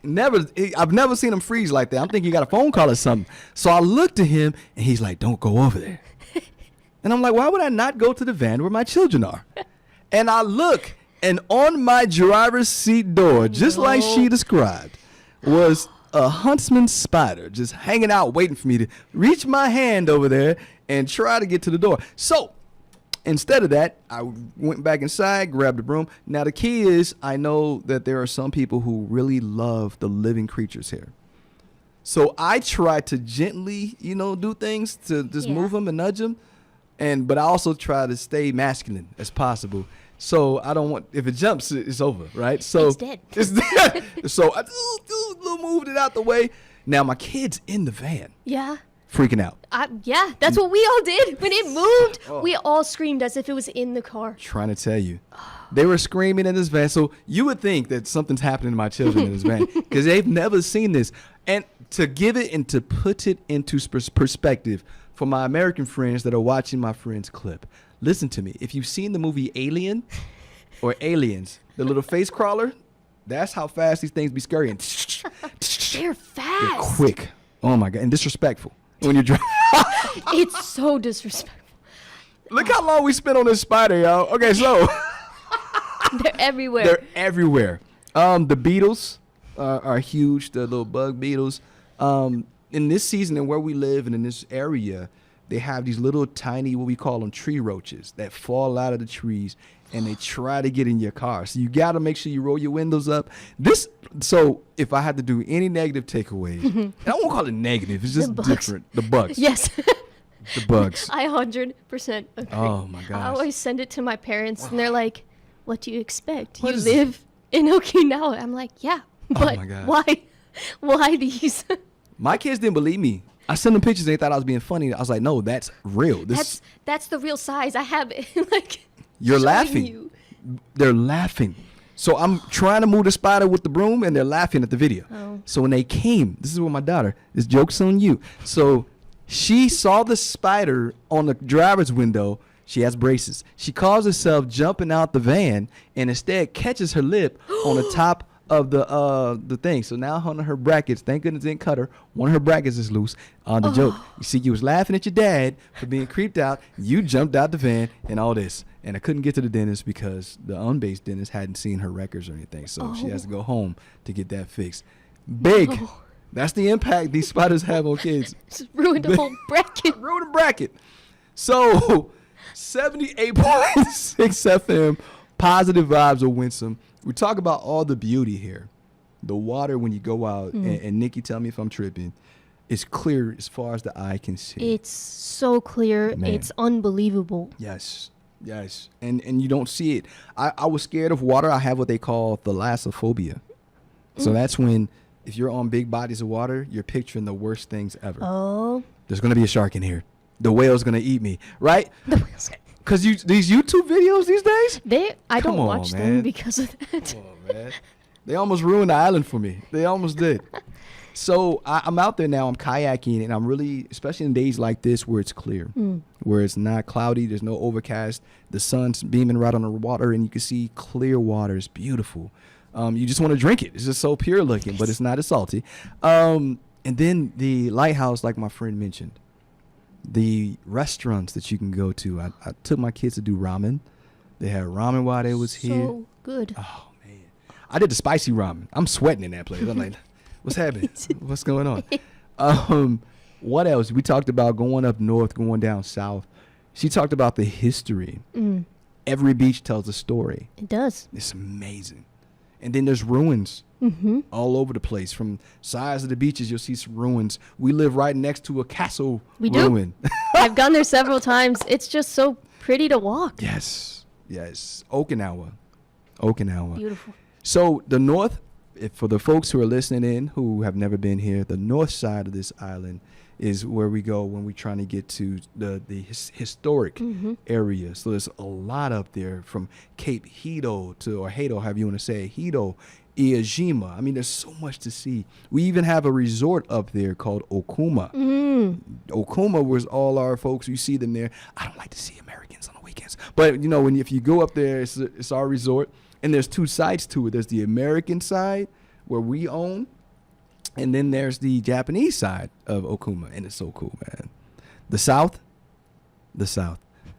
I've never seen him freeze like that. I'm thinking he got a phone call or something. So I look to him, and he's like, don't go over there. And I'm like, why would I not go to the van where my children are? And I look, and on my driver's seat door, just like she described, was a huntsman spider just hanging out, waiting for me to reach my hand over there and try to get to the door. So instead of that, I went back inside, grabbed the broom. Now, the key is I know that there are some people who really love the living creatures here. So I try to gently, do things to just move them and nudge them. But I also try to stay masculine as possible. So I don't want, if it jumps, it's over, right? So it's dead. It's dead. So I moved it out the way. Now my kid's in the van. Yeah. Freaking out. Yeah, that's what we all did. When it moved, we all screamed as if it was in the car. Trying to tell you. They were screaming in this van. So you would think that something's happening to my children in this van because they've never seen this. And to give it and to put it into perspective for my American friends that are watching my friend's clip, listen to me. If you've seen the movie Alien or Aliens, the little face crawler, that's how fast these things be scurrying. They're fast. They're quick. Oh, my God. And disrespectful when you're driving. It's so disrespectful. Look how long we spent on this spider, y'all. Okay, so. They're everywhere. They're everywhere. The beetles are huge, the little bug beetles. In this season and where we live and in this area, they have these little tiny, what we call them, tree roaches that fall out of the trees and they try to get in your car. So you got to make sure you roll your windows up. So if I had to do any negative takeaways, and I won't call it negative, it's just different. The bugs. Yes. The bugs. I 100% agree. Oh, my gosh. I always send it to my parents and they're like, what do you expect? What You is live in Okinawa. I'm like, yeah, but my gosh. why? Why these? My kids didn't believe me. I sent them pictures and they thought I was being funny. I was like, no, that's real. That's the real size. I have it. Like, you're showing laughing. you. They're laughing. So I'm trying to move the spider with the broom and they're laughing at the video. Oh. So when they came, this is what my daughter, this joke's on you. So she saw the spider on the driver's window. She has braces. She calls herself jumping out the van and instead catches her lip on the top of the thing. So now one of her brackets, thank goodness it didn't cut her, one of her brackets is loose on the joke. You see, you was laughing at your dad for being creeped out. You jumped out the van and all this. And I couldn't get to the dentist because the unbased dentist hadn't seen her records or anything. So she has to go home to get that fixed. Big. No. That's the impact these spiders have on kids. Just ruined the whole bracket. Ruined the bracket. So 78.6 FM, positive vibes of Winsome. We talk about all the beauty here. The water when you go out, and Nikki, tell me if I'm tripping, is clear as far as the eye can see. It's so clear. Man. It's unbelievable. Yes. And you don't see it. I was scared of water. I have what they call thalassophobia. So that's when, if you're on big bodies of water, you're picturing the worst things ever. Oh. There's going to be a shark in here. The whale's going to eat me, right? The whale's gonna. Because these YouTube videos these days? I Come don't on, watch man. them because of that. Come on, man. They almost ruined the island for me. They almost did. So I'm out there now. I'm kayaking, and I'm really, especially in days like this where it's clear, where it's not cloudy, there's no overcast, the sun's beaming right on the water, and you can see clear water. It's beautiful. You just want to drink it. It's just so pure looking, but it's not as salty. And then the lighthouse, like my friend mentioned, the restaurants that you can go to. I took my kids to do ramen. They had ramen while they was here. So good. Oh, man. I did the spicy ramen. I'm sweating in that place. I'm like, what's happening? What's going on? What else? We talked about going up north, going down south. She talked about the history. Every beach tells a story. It does. It's amazing. And then there's ruins all over the place. From sides of the beaches, you'll see some ruins. We live right next to a castle ruin. I've gone there several times. It's just so pretty to walk. Yes. Okinawa. Beautiful. So the north, for the folks who are listening in who have never been here, the north side of this island is where we go when we're trying to get to the historic area. So there's a lot up there, from Cape Hito or Hado, however you want to say, Hito, Iajima. I mean, there's so much to see. We even have a resort up there called Okuma. Okuma was all our folks. You see them there. I don't like to see Americans on the weekends, but you know, if you go up there, it's our resort, and there's two sides to it. There's the American side where we own, and then there's the Japanese side of Okuma, and it's so cool, man. The South.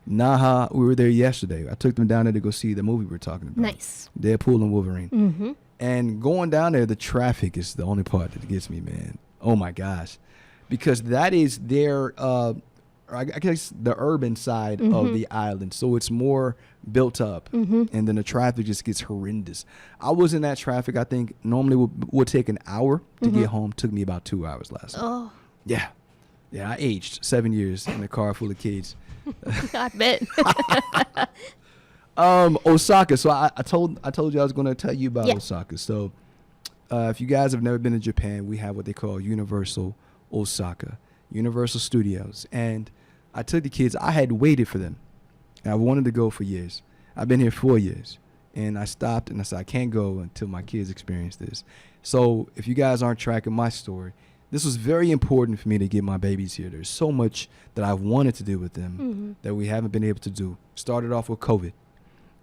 Naha, we were there yesterday. I took them down there to go see the movie we're talking about. Nice. Deadpool and Wolverine. And going down there, the traffic is the only part that gets me, man. Oh, my gosh. Because that is their, I guess, the urban side of the island. So it's more built up. And then the traffic just gets horrendous. I was in that traffic, I think, normally would take an hour to get home. Took me about 2 hours last night. Oh. Yeah, I aged 7 years in a car full of kids. I bet. Osaka. So I told you I was going to tell you about Osaka. So if you guys have never been to Japan, we have what they call Universal Osaka, Universal Studios. And I took the kids. I had waited for them. And I wanted to go for years. I've been here 4 years. And I stopped and I said, I can't go until my kids experience this. So if you guys aren't tracking my story, this was very important for me to get my babies here. There's so much that I wanted to do with them that we haven't been able to do. Started off with COVID.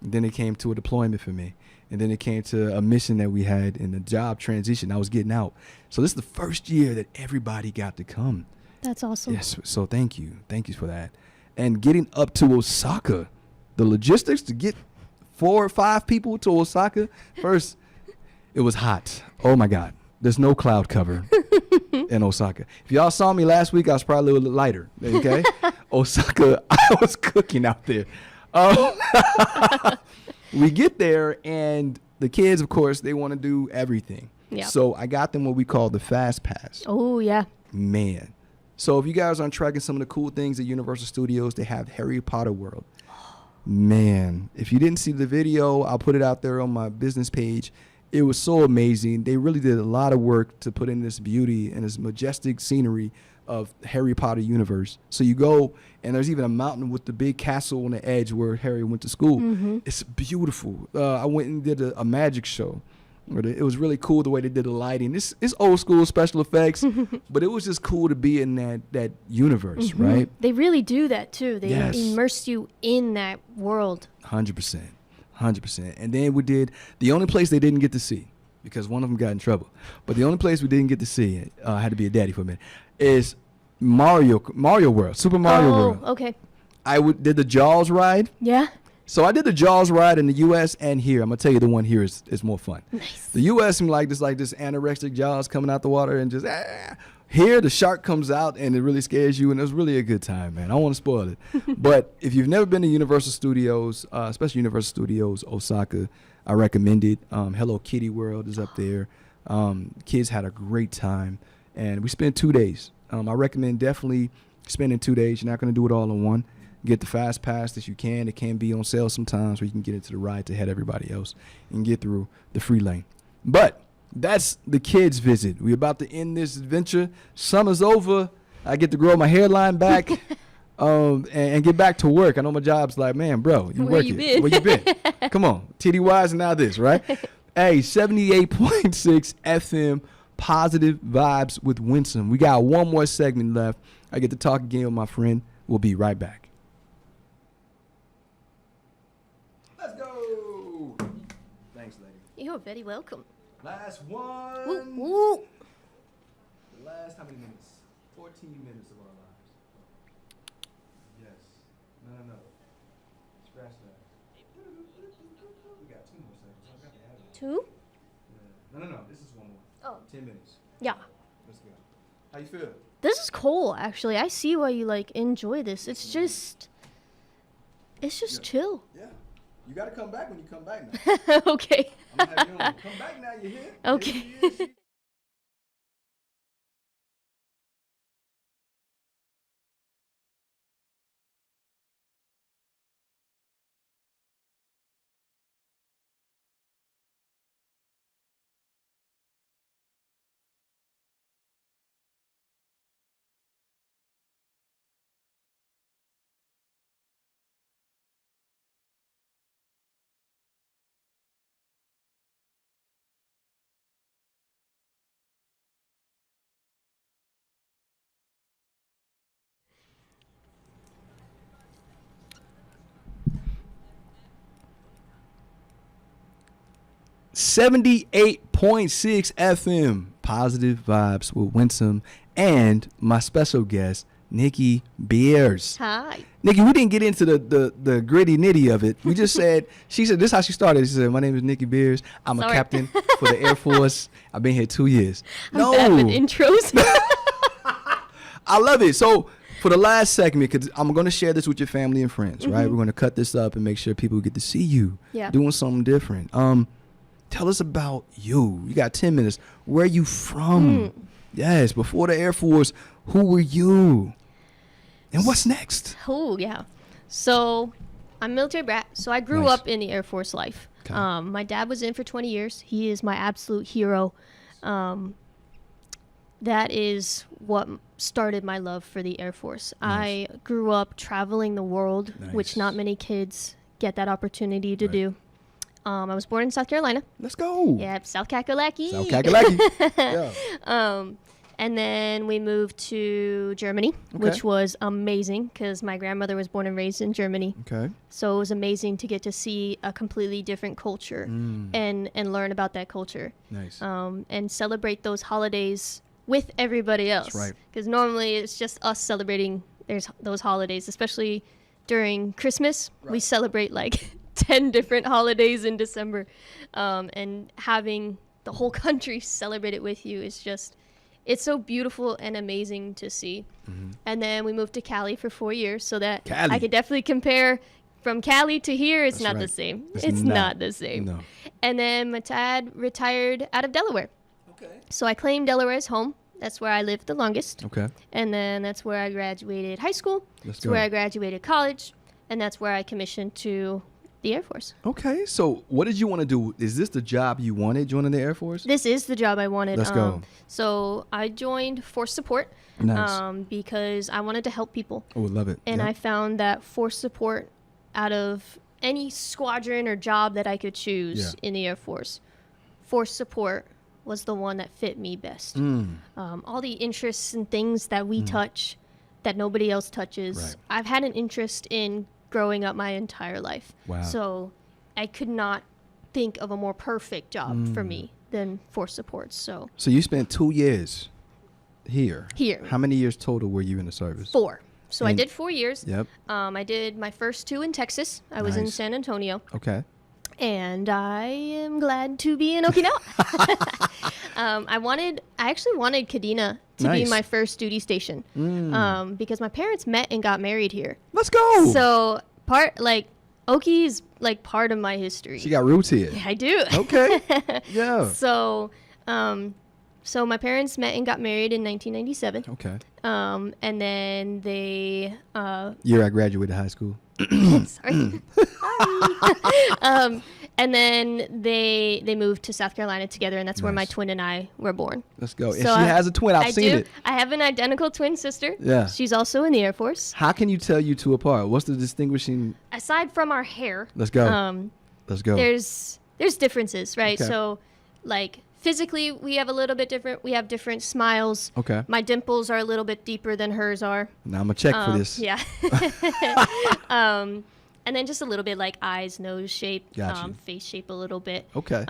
And then it came to a deployment for me. And then it came to a mission that we had in the job transition. I was getting out. So this is the first year that everybody got to come. That's awesome. Yes. So thank you. Thank you for that. And getting up to Osaka, the logistics to get 4 or 5 people to Osaka. First, it was hot. Oh, my God. There's no cloud cover in Osaka. If y'all saw me last week, I was probably a little lighter. Okay? Osaka, I was cooking out there. We get there, and the kids, of course, they want to do everything. Yeah. So I got them what we call the Fast Pass. Oh, yeah. Man. So if you guys aren't tracking some of the cool things at Universal Studios, they have Harry Potter World. Man, if you didn't see the video, I'll put it out there on my business page. It was so amazing. They really did a lot of work to put in this beauty and this majestic scenery of Harry Potter universe. So you go, and there's even a mountain with the big castle on the edge where Harry went to school. It's beautiful. I went and did a magic show. It was really cool the way they did the lighting. It's old school special effects, but it was just cool to be in that universe, right? They really do that too. They immerse you in that world. 100%. And then we did the only place they didn't get to see, because one of them got in trouble, but the only place we didn't get to see, I had to be a daddy for a minute, is Mario World, Super Mario World. Oh, okay. I did the Jaws ride. Yeah. So I did the Jaws ride in the U.S. and here. I'm gonna tell you, the one here is more fun. Nice. The U.S. seemed like this anorexic Jaws coming out the water and just Here the shark comes out and it really scares you, and it was really a good time, man. I don't want to spoil it, but if you've never been to Universal Studios, especially Universal Studios Osaka, I recommend it. Hello Kitty World is up there. Kids had a great time, and we spent 2 days. I recommend definitely spending 2 days. You're not going to do it all in one. Get the fast pass as you can. It can be on sale sometimes where you can get into the ride ahead of everybody else and get through the free lane. But that's the kids' visit. We're about to end this adventure. Summer's over. I get to grow my hairline back and get back to work. I know my job's like, man, bro, you Where working. you been? Where you been? Come on. TDYs and now this, right? Hey, 78.6 FM, positive vibes with Winsome. We got one more segment left. I get to talk again with my friend. We'll be right back. Let's go. Thanks, lady. You're very welcome. Last one. Woo, woo. The last, how many minutes? 14 minutes of our lives. Yes. No. Scratch that. We got 2 more seconds. I got to have it. 2? Yeah. No. This is one more. Oh. 10 minutes. Yeah. Let's go. How you feel? This is cool, actually. I see why you enjoy this. It's just It's just chill. Yeah. You got to come back when you come back now. Okay. I'm gonna have you on. Come back now. You're here. Okay. Here she is. 78.6 FM, Positive Vibes with Winsome and my special guest, Nikki Beers. Hi. Nikki, we didn't get into the gritty nitty of it. We just said, she said, this is how she started. She said, my name is Nikki Beers. I'm a captain for the Air Force. I've been here 2 years. I'm bad with intros. I love it. So for the last segment, because I'm going to share this with your family and friends, right? We're going to cut this up and make sure people get to see you doing something different. Tell us about you. You got 10 minutes. Where are you from? Yes, before the Air Force, who were you? And what's next? Oh, yeah. So I'm a military brat. So I grew up in the Air Force life. Okay. My dad was in for 20 years. He is my absolute hero. That is what started my love for the Air Force. I grew up traveling the world, which not many kids get that opportunity to do. I was born in South Carolina. Let's go. Yeah, South Kakalaki. South Kakalaki. Yeah. And then we moved to Germany, which was amazing because my grandmother was born and raised in Germany. Okay. So it was amazing to get to see a completely different culture and learn about that culture. Nice. And celebrate those holidays with everybody else. That's right. Because normally it's just us celebrating those holidays, especially during Christmas. Right. We celebrate like 10 different holidays in December, and having the whole country celebrate it with you is just, it's so beautiful and amazing to see. And then we moved to Cali for 4 years, so that I could definitely compare from Cali to here. It's not the same. It's not the same. No. And then my dad retired out of Delaware. Okay. So I claimed Delaware as home. That's where I lived the longest. Okay. And then that's where I graduated high school. That's where I graduated college, and that's where I commissioned to the Air Force. Okay, so what did you want to do? Is this the job you wanted, joining the Air Force? This is the job I wanted. Let's go. So I joined Force Support because I wanted to help people. Oh, love it. And I found that Force Support, out of any squadron or job that I could choose in the Air Force, Force Support was the one that fit me best. All the interests and things that we touch that nobody else touches. I've had an interest in growing up my entire life. Wow. So I could not think of a more perfect job for me than Force Support. So you spent 2 years here. How many years total were you in the service? 4. So I did 4 years. Yep. I did my first 2 in Texas. I was in San Antonio. Okay. And I am glad to be in Okinawa. I actually wanted Kadena to be my first duty station, because my parents met and got married here. Let's go. So Oki's like part of my history. She got roots here. Yeah, I do. Okay. Yeah. So my parents met and got married in 1997. Okay. And then they year I graduated high school. Sorry. And then they moved to South Carolina together, and that's where my twin and I were born. Let's go. And so she has a twin. I've seen it. I have an identical twin sister. Yeah. She's also in the Air Force. How can you tell you two apart? What's the distinguishing? Aside from our hair. Let's go. Let's go. There's differences, right? Okay. So, like, physically, we have a little bit different. We have different smiles. Okay. My dimples are a little bit deeper than hers are. Now I'm going to check for this. Yeah. And then just a little bit like eyes, nose shape, face shape a little bit. Okay.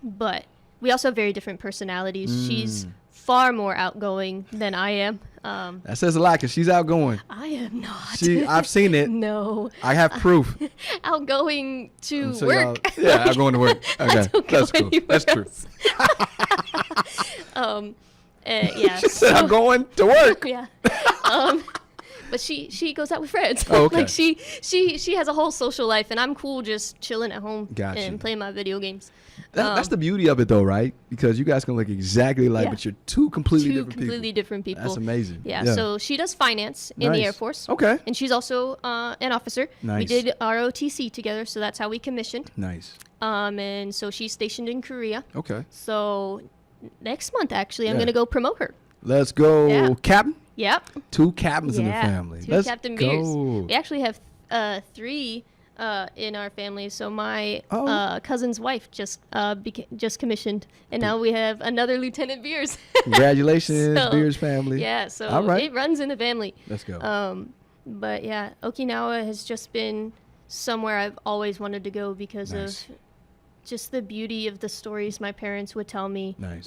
But we also have very different personalities. She's far more outgoing than I am. That says a lot because she's outgoing. I am not. I've seen it. No. I have proof. Outgoing to work. Yeah, outgoing to work. Okay. That's cool. That's true. Yeah. She said I'm going to work. Yeah. But she goes out with friends. Oh, okay. Like she has a whole social life, and I'm cool just chilling at home Gotcha. and playing my video games. That's the beauty of it, though, right? Because you guys can look exactly alike, Yeah. but you're two completely Two different completely people. different people. That's amazing. Yeah, so she does finance in the Nice. Air Force. Okay. And she's also an officer. We Nice. did ROTC together, so that's how we commissioned. Nice. And so she's stationed in Korea. Okay. So next month, actually, I'm Yeah. going to go promote her. Let's go, Yeah. Captain. Yep. 2 captains in the Yeah, family. 2 Let's Captain go. Beers. We actually have 3 in our family. So my cousin's wife just commissioned, and now we have another Lieutenant Beers. Congratulations, So, Beers family. Yeah, so All right. it runs in the family. Let's go. But yeah, Okinawa has just been somewhere I've always wanted to go because Nice. of just the beauty of the stories my parents would tell me. Nice.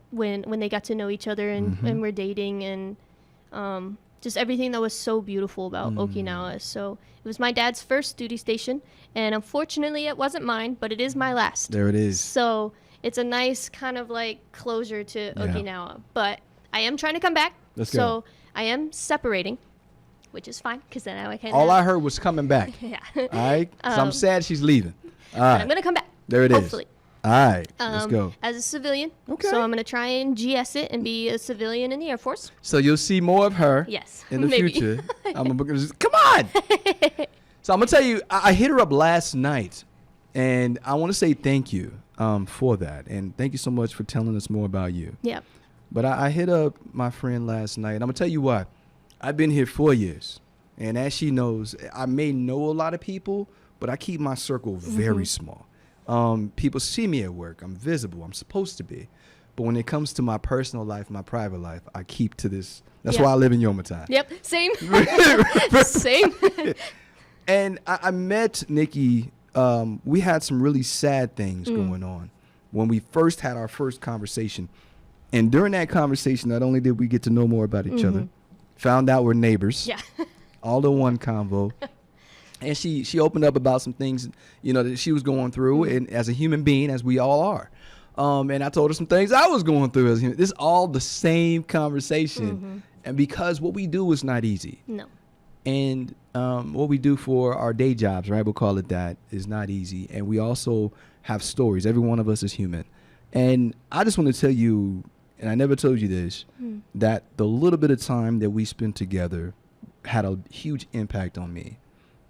When they got to know each other and were dating, and just everything that was so beautiful about Okinawa. So it was my dad's first duty station, and unfortunately it wasn't mine, but it is my last. There it is. So it's a nice kind of like closure to Okinawa. But I am trying to come back. Let's so go. I am separating, which is fine because then I can. All I heard was coming back. Yeah. All right? So I'm sad she's leaving. All But right. I'm gonna come back. There it is. Hopefully. All right. Let's go. As a civilian. Okay. So I'm gonna try and GS it and be a civilian in the Air Force. So you'll see more of her Yes. in the maybe. future. Come on. So I'm going to tell you, I hit her up last night, and I want to say thank you for that. And thank you so much for telling us more about you. Yeah. But I hit up my friend last night. And I'm going to tell you what. I've been here 4 years. And as she knows, I may know a lot of people, but I keep my circle very small. People see me at work. I'm visible. I'm supposed to be. But when it comes to my personal life, my private life, I keep to this. That's Yeah. why I live in Yomitai. Yep. Same. Same. And I met Nikki. We had some really sad things going on when we first had our first conversation. And during that conversation, not only did we get to know more about each other, found out we're neighbors, Yeah. all in one convo. And she opened up about some things, that she was going through, and as a human being, as we all are. And I told her some things I was going through as a human. This is all the same conversation. And because what we do is not easy. No. And what we do for our day jobs, right, we'll call it that, is not easy. And we also have stories. Every one of us is human. And I just want to tell you, and I never told you this, that the little bit of time that we spent together had a huge impact on me.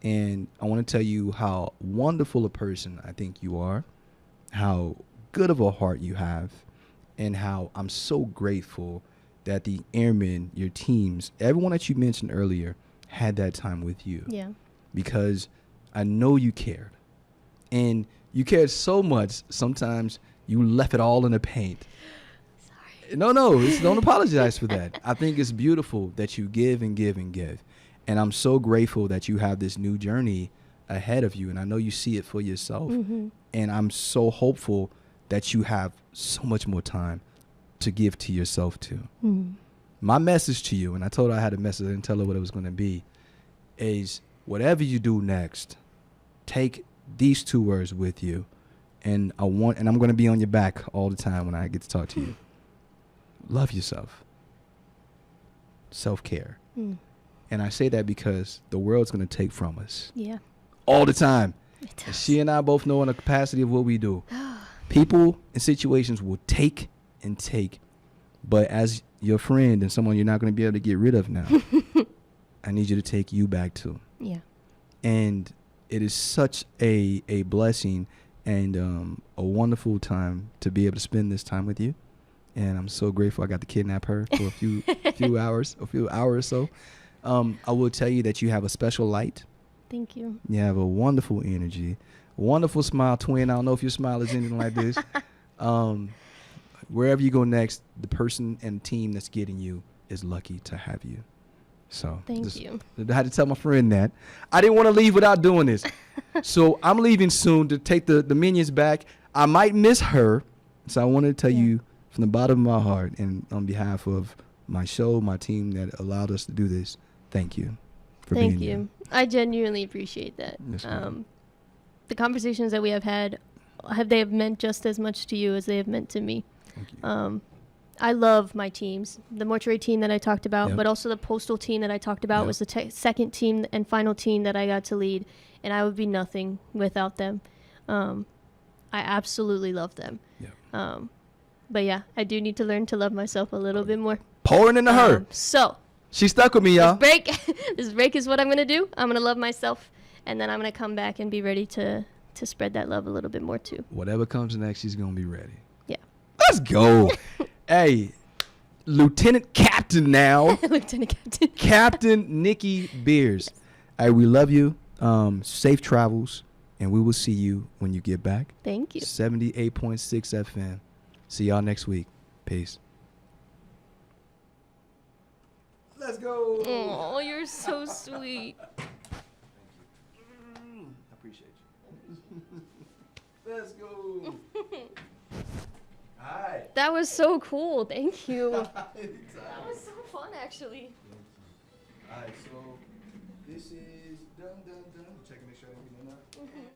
And I want to tell you how wonderful a person I think you are, how good of a heart you have, and how I'm so grateful that the airmen, your teams, everyone that you mentioned earlier, had that time with you. Yeah. Because I know you cared. And you cared so much, sometimes you left it all in the paint. Sorry. No, don't apologize for that. I think it's beautiful that you give and give and give. And I'm so grateful that you have this new journey ahead of you. And I know you see it for yourself. And I'm so hopeful that you have so much more time to give to yourself too. My message to you, and I told her I had a message, I didn't tell her what it was going to be, is whatever you do next, take these 2 words with you. And I'm going to be on your back all the time when I get to talk to you. Love yourself. Self-care. And I say that because the world's going to take from us. Yeah. All the time. It And does. she and I both know in the capacity of what we do. People and situations will take and take. But as your friend and someone you're not going to be able to get rid of now, I need you to take you back too. Yeah. And it is such a blessing and a wonderful time to be able to spend this time with you. And I'm so grateful I got to kidnap her for a few hours or so. I will tell you that you have a special light. Thank you. You have a wonderful energy, wonderful smile, twin. I don't know if your smile is anything like this. Wherever you go next, the person and team that's getting you is lucky to have you. So Thank you. I had to tell my friend that. I didn't want to leave without doing this. So I'm leaving soon to take the minions back. I might miss her. So I wanted to tell you from the bottom of my heart and on behalf of my show, my team that allowed us to do this, thank you for being Thank here. you. I genuinely appreciate that. Yes, ma'am. The conversations that we have had, they have meant just as much to you as they have meant to me. Thank you. I love my teams. The mortuary team that I talked about, Yep. but also the postal team that I talked about Yep. was the second team and final team that I got to lead, and I would be nothing without them. I absolutely love them. Yep. But yeah, I do need to learn to love myself a little bit more. Pouring into her. So She stuck with me, y'all. this break is what I'm gonna do. I'm gonna love myself, and then I'm gonna come back and be ready to spread that love a little bit more too. Whatever comes next, she's gonna be ready. Yeah. Let's go. Hey, Lieutenant Captain now. Lieutenant Captain. Captain Nikki Beers. Hey, we love you. Safe travels, and we will see you when you get back. Thank you. 78.6 FM. See y'all next week. Peace. Let's go. Oh, you're so sweet. I appreciate you. Let's go. Hi. That was so cool. Thank you. That was so fun, actually. Alright, so this is done. Check and make sure I didn't get none.